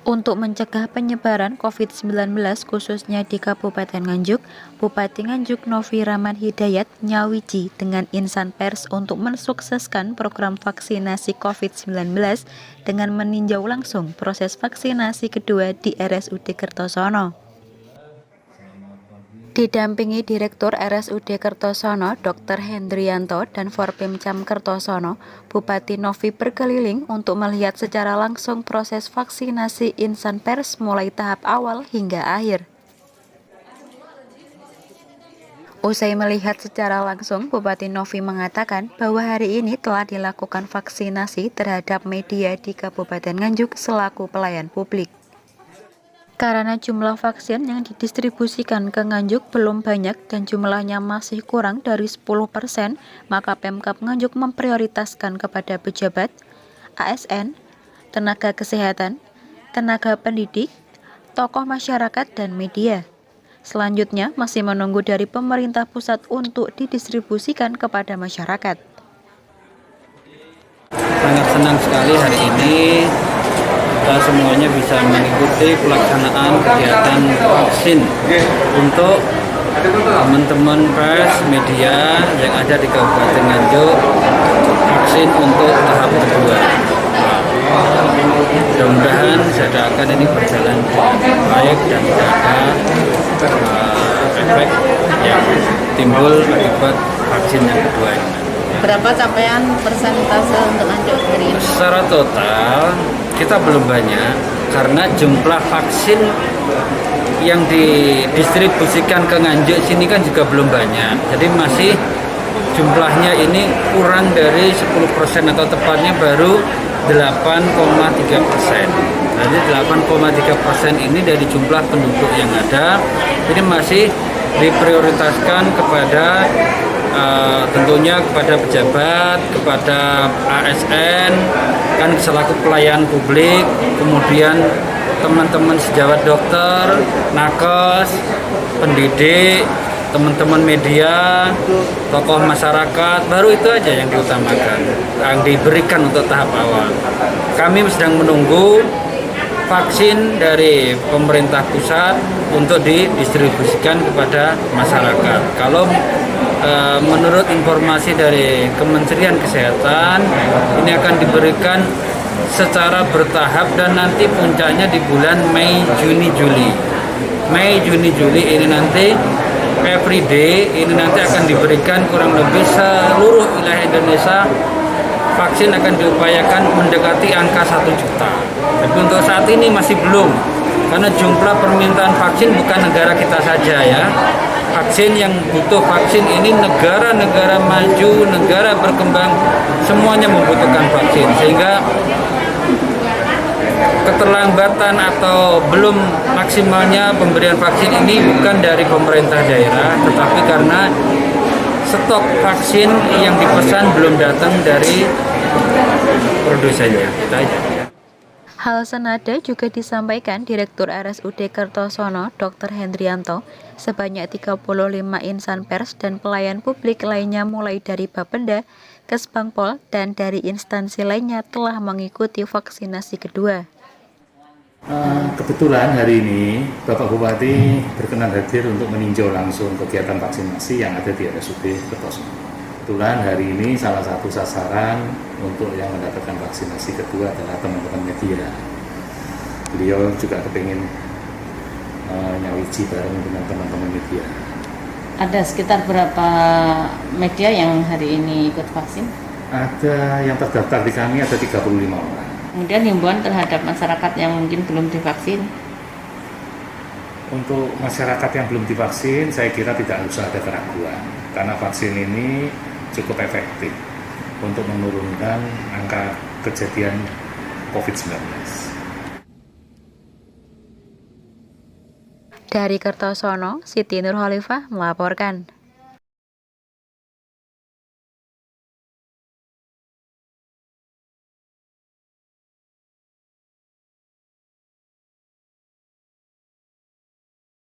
Untuk mencegah penyebaran COVID-19 khususnya di Kabupaten Nganjuk, Bupati Nganjuk Novi Rahman Hidayat nyawiji dengan insan pers untuk mensukseskan program vaksinasi COVID-19 dengan meninjau langsung proses vaksinasi kedua di RSUD Kertosono. Didampingi Direktur RSUD Kertosono, Dr. Hendrianto dan Forpimcam Kertosono, Bupati Novi berkeliling untuk melihat secara langsung proses vaksinasi insan pers mulai tahap awal hingga akhir. Usai melihat secara langsung, Bupati Novi mengatakan bahwa hari ini telah dilakukan vaksinasi terhadap media di Kabupaten Nganjuk selaku pelayan publik. Karena jumlah vaksin yang didistribusikan ke Nganjuk belum banyak dan jumlahnya masih kurang dari 10%, maka Pemkab Nganjuk memprioritaskan kepada pejabat, ASN, tenaga kesehatan, tenaga pendidik, tokoh masyarakat, dan media. Selanjutnya masih menunggu dari pemerintah pusat untuk didistribusikan kepada masyarakat. Sangat senang sekali hari ini kita semuanya bisa mengikuti pelaksanaan kegiatan vaksin untuk teman-teman pers media yang ada di Kabupaten Nganjuk, vaksin untuk tahap kedua. Mudah-mudahan saya doakan ini berjalan dengan baik dan tidak ada efek yang timbul akibat vaksin yang kedua ini. Berapa capaian persentase untuk Nganjuk hari ini? Secara total kita belum banyak karena jumlah vaksin yang didistribusikan ke Nganjuk sini kan juga belum banyak. Jadi masih jumlahnya ini kurang dari 10% atau tepatnya baru 8,3%. Jadi 8,3% ini dari jumlah penduduk yang ada, ini masih diprioritaskan kepada tentunya kepada pejabat, kepada ASN, kan selaku pelayan publik, kemudian teman-teman sejawat dokter, nakes, pendidik, teman-teman media, tokoh masyarakat, baru itu aja yang diutamakan, yang diberikan untuk tahap awal. Kami sedang menunggu vaksin dari pemerintah pusat untuk didistribusikan kepada masyarakat. Kalau menurut informasi dari Kementerian Kesehatan, ini akan diberikan secara bertahap dan nanti puncaknya di bulan Mei, Juni, Juli. Mei, Juni, Juli ini nanti every day ini nanti akan diberikan kurang lebih seluruh wilayah Indonesia. Vaksin akan diupayakan mendekati angka 1 juta. Tapi untuk saat ini masih belum, karena jumlah permintaan vaksin bukan negara kita saja ya. Vaksin yang butuh vaksin ini negara-negara maju, negara berkembang, semuanya membutuhkan vaksin. Sehingga keterlambatan atau belum maksimalnya pemberian vaksin ini bukan dari pemerintah daerah, tetapi karena stok vaksin yang dipesan belum datang dari produsennya. Kita aja. Hal senada juga disampaikan Direktur RSUD Kertosono, Dr. Hendrianto, sebanyak 35 insan pers dan pelayan publik lainnya mulai dari Bapenda, Kesbangpol, dan dari instansi lainnya telah mengikuti vaksinasi kedua. Kebetulan hari ini Bapak Bupati berkenan hadir untuk meninjau langsung kegiatan vaksinasi yang ada di RSUD Kertosono. Kebetulan hari ini salah satu sasaran untuk yang mendapatkan vaksinasi kedua adalah teman-teman media. Beliau juga kepingin nyawiji bareng dengan teman-teman media. Ada sekitar berapa media yang hari ini ikut vaksin? Ada yang terdaftar di kami ada 35 orang. Kemudian himbauan terhadap masyarakat yang mungkin belum divaksin? Untuk masyarakat yang belum divaksin, saya kira tidak usah ada keraguan. Karena vaksin ini cukup efektif untuk menurunkan angka kejadian COVID-19. Dari Kertosono, Siti Nurhalifah melaporkan.